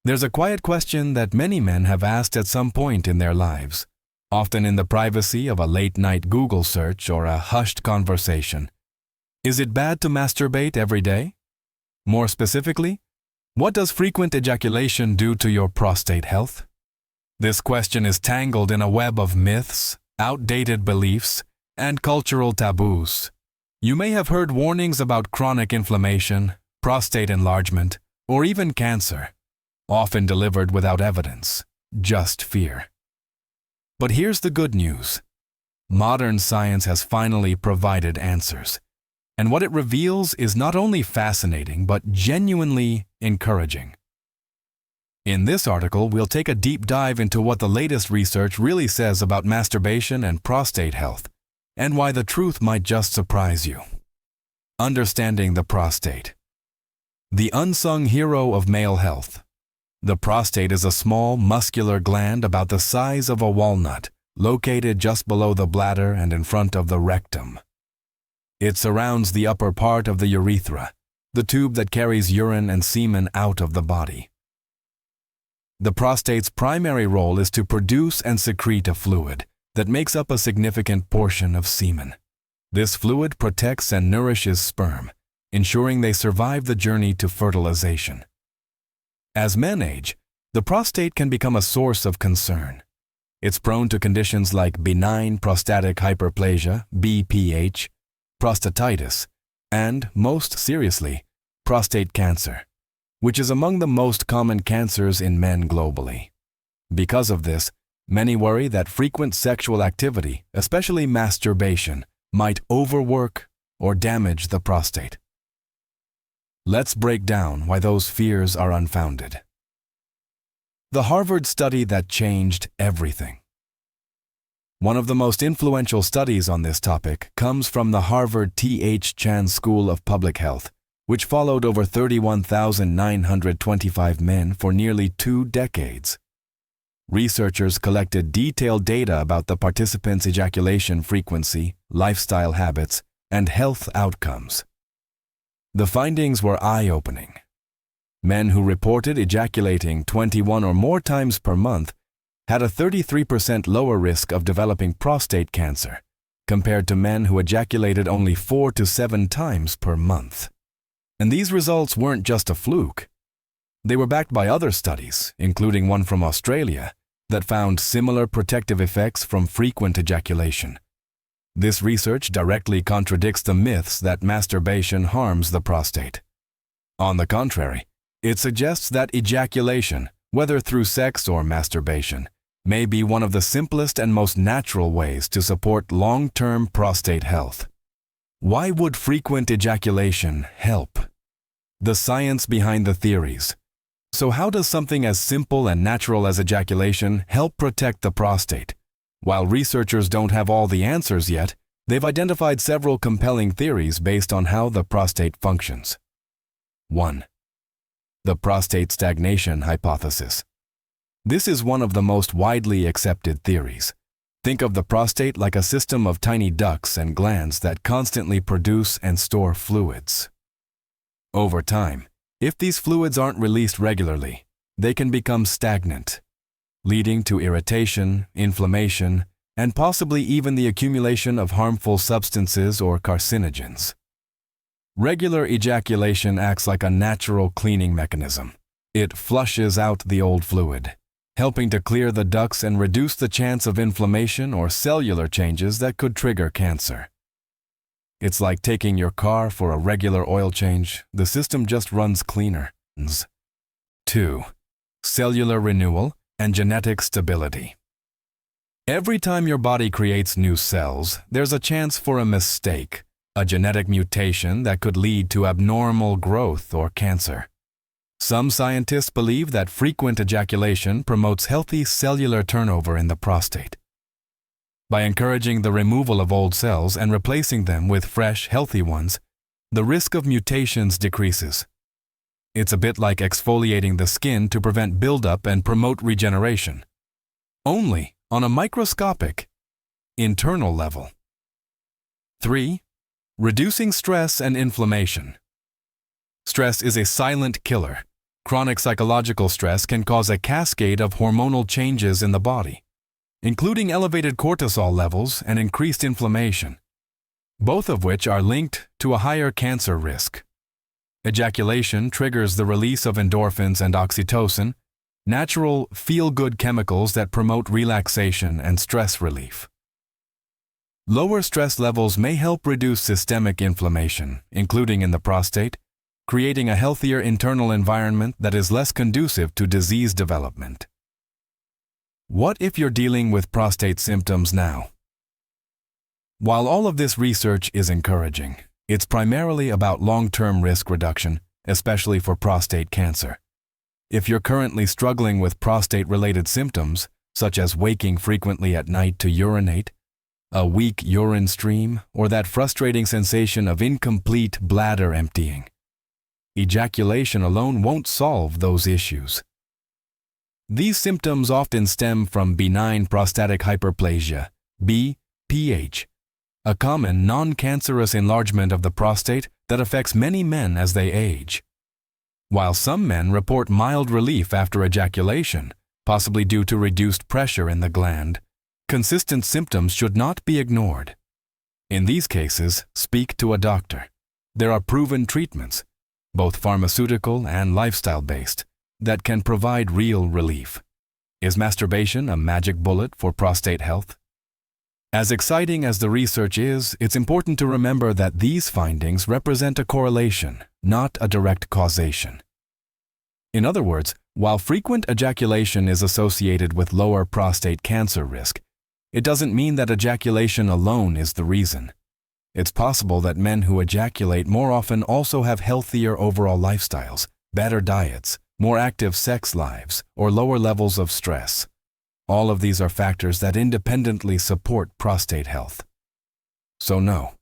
There's a quiet question that many men have asked at some point in their lives, often in the privacy of a late-night Google search or a hushed conversation. Is it bad to masturbate every day? More specifically, what does frequent ejaculation do to your prostate health? This question is tangled in a web of myths, outdated beliefs, and cultural taboos. You may have heard warnings about chronic inflammation, prostate enlargement, or even cancer, often delivered without evidence, just fear. But here's the good news. Modern science has finally provided answers, and what it reveals is not only fascinating but genuinely encouraging. In this article, we'll take a deep dive into what the latest research really says about masturbation and prostate health, and why the truth might just surprise you. Understanding the prostate. The unsung hero of male health. The prostate is a small, muscular gland about the size of a walnut, located just below the bladder and in front of the rectum. It surrounds the upper part of the urethra, the tube that carries urine and semen out of the body. The prostate's primary role is to produce and secrete a fluid that makes up a significant portion of semen. This fluid protects and nourishes sperm, ensuring they survive the journey to fertilization. As men age, the prostate can become a source of concern. It's prone to conditions like benign prostatic hyperplasia, BPH, prostatitis, and, most seriously, prostate cancer, which is among the most common cancers in men globally. Because of this, many worry that frequent sexual activity, especially masturbation, might overwork or damage the prostate. Let's break down why those fears are unfounded. The Harvard study that changed everything. One of the most influential studies on this topic comes from the Harvard T.H. Chan School of Public Health, which followed over 31,925 men for nearly 2 decades. Researchers collected detailed data about the participants' ejaculation frequency, lifestyle habits, and health outcomes. The findings were eye-opening. Men who reported ejaculating 21 or more times per month had a 33% lower risk of developing prostate cancer, compared to men who ejaculated only 4 to 7 times per month. And these results weren't just a fluke. They were backed by other studies, including one from Australia, that found similar protective effects from frequent ejaculation. This research directly contradicts the myths that masturbation harms the prostate. On the contrary, it suggests that ejaculation, whether through sex or masturbation, may be one of the simplest and most natural ways to support long-term prostate health. Why would frequent ejaculation help? The science behind the theories. So how does something as simple and natural as ejaculation help protect the prostate? While researchers don't have all the answers yet, they've identified several compelling theories based on how the prostate functions. 1. The prostate stagnation hypothesis. This is one of the most widely accepted theories. Think of the prostate like a system of tiny ducts and glands that constantly produce and store fluids. Over time, if these fluids aren't released regularly, they can become stagnant, leading to irritation, inflammation, and possibly even the accumulation of harmful substances or carcinogens. Regular ejaculation acts like a natural cleaning mechanism. It flushes out the old fluid, helping to clear the ducts and reduce the chance of inflammation or cellular changes that could trigger cancer. It's like taking your car for a regular oil change. The system just runs cleaner. 2. Cellular renewal and genetic stability. Every time your body creates new cells, there's a chance for a mistake, a genetic mutation that could lead to abnormal growth or cancer. Some scientists believe that frequent ejaculation promotes healthy cellular turnover in the prostate. By encouraging the removal of old cells and replacing them with fresh, healthy ones, the risk of mutations decreases. It's a bit like exfoliating the skin to prevent buildup and promote regeneration, only on a microscopic, internal level. 3. Reducing stress and inflammation. Stress is a silent killer. Chronic psychological stress can cause a cascade of hormonal changes in the body, including elevated cortisol levels and increased inflammation, both of which are linked to a higher cancer risk. Ejaculation triggers the release of endorphins and oxytocin, natural feel-good chemicals that promote relaxation and stress relief. Lower stress levels may help reduce systemic inflammation, including in the prostate, creating a healthier internal environment that is less conducive to disease development. What if you're dealing with prostate symptoms now? While all of this research is encouraging, it's primarily about long-term risk reduction, especially for prostate cancer. If you're currently struggling with prostate-related symptoms, such as waking frequently at night to urinate, a weak urine stream, or that frustrating sensation of incomplete bladder emptying, ejaculation alone won't solve those issues. These symptoms often stem from benign prostatic hyperplasia, BPH, a common non-cancerous enlargement of the prostate that affects many men as they age. While some men report mild relief after ejaculation, possibly due to reduced pressure in the gland, consistent symptoms should not be ignored. In these cases, speak to a doctor. There are proven treatments, both pharmaceutical and lifestyle-based, that can provide real relief. Is masturbation a magic bullet for prostate health? As exciting as the research is, it's important to remember that these findings represent a correlation, not a direct causation. In other words, while frequent ejaculation is associated with lower prostate cancer risk, it doesn't mean that ejaculation alone is the reason. It's possible that men who ejaculate more often also have healthier overall lifestyles, better diets, more active sex lives, or lower levels of stress. All of these are factors that independently support prostate health. So no,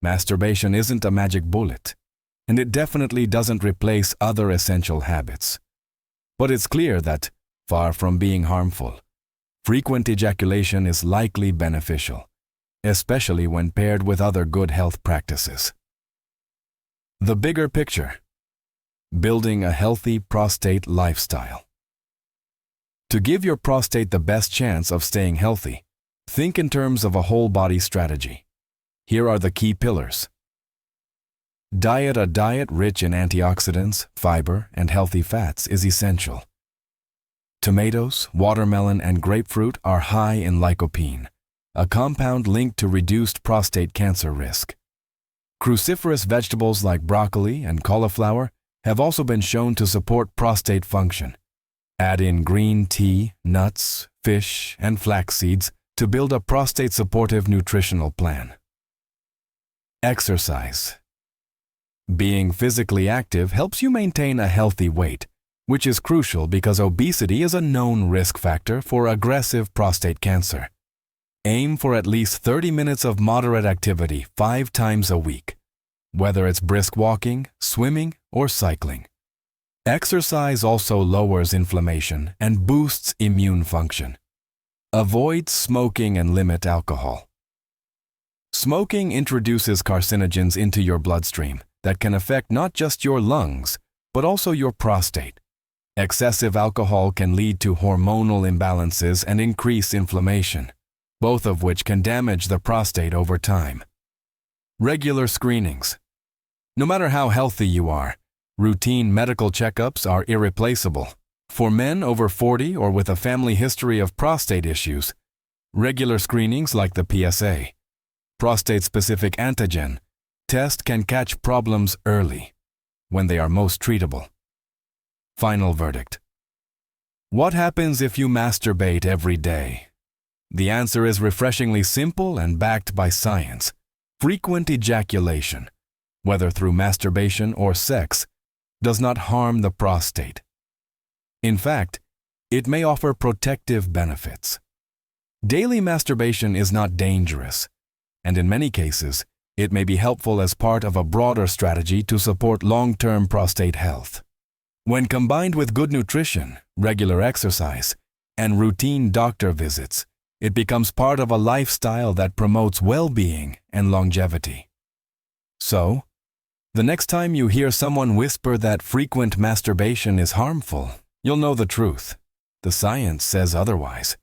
masturbation isn't a magic bullet, and it definitely doesn't replace other essential habits. But it's clear that, far from being harmful, frequent ejaculation is likely beneficial, especially when paired with other good health practices. The bigger picture: building a healthy prostate lifestyle. To give your prostate the best chance of staying healthy, think in terms of a whole-body strategy. Here are the key pillars. A diet rich in antioxidants, fiber, and healthy fats is essential. Tomatoes, watermelon, and grapefruit are high in lycopene, a compound linked to reduced prostate cancer risk. Cruciferous vegetables like broccoli and cauliflower have also been shown to support prostate function. Add in green tea, nuts, fish, and flax seeds to build a prostate-supportive nutritional plan. Exercise. Being physically active helps you maintain a healthy weight, which is crucial because obesity is a known risk factor for aggressive prostate cancer. Aim for at least 30 minutes of moderate activity 5 times a week, whether it's brisk walking, swimming, or cycling. Exercise also lowers inflammation and boosts immune function. Avoid smoking and limit alcohol. Smoking introduces carcinogens into your bloodstream that can affect not just your lungs, but also your prostate. Excessive alcohol can lead to hormonal imbalances and increase inflammation, both of which can damage the prostate over time. Regular screenings. No matter how healthy you are, routine medical checkups are irreplaceable. For men over 40 or with a family history of prostate issues, regular screenings like the PSA, prostate-specific antigen, test can catch problems early, when they are most treatable. Final verdict. What happens if you masturbate every day? The answer is refreshingly simple and backed by science. Frequent ejaculation, whether through masturbation or sex, does not harm the prostate. In fact, it may offer protective benefits. Daily masturbation is not dangerous, and in many cases, it may be helpful as part of a broader strategy to support long-term prostate health. When combined with good nutrition, regular exercise, and routine doctor visits, it becomes part of a lifestyle that promotes well-being and longevity. So, The next time you hear someone whisper that frequent masturbation is harmful, you'll know the truth. The science says otherwise.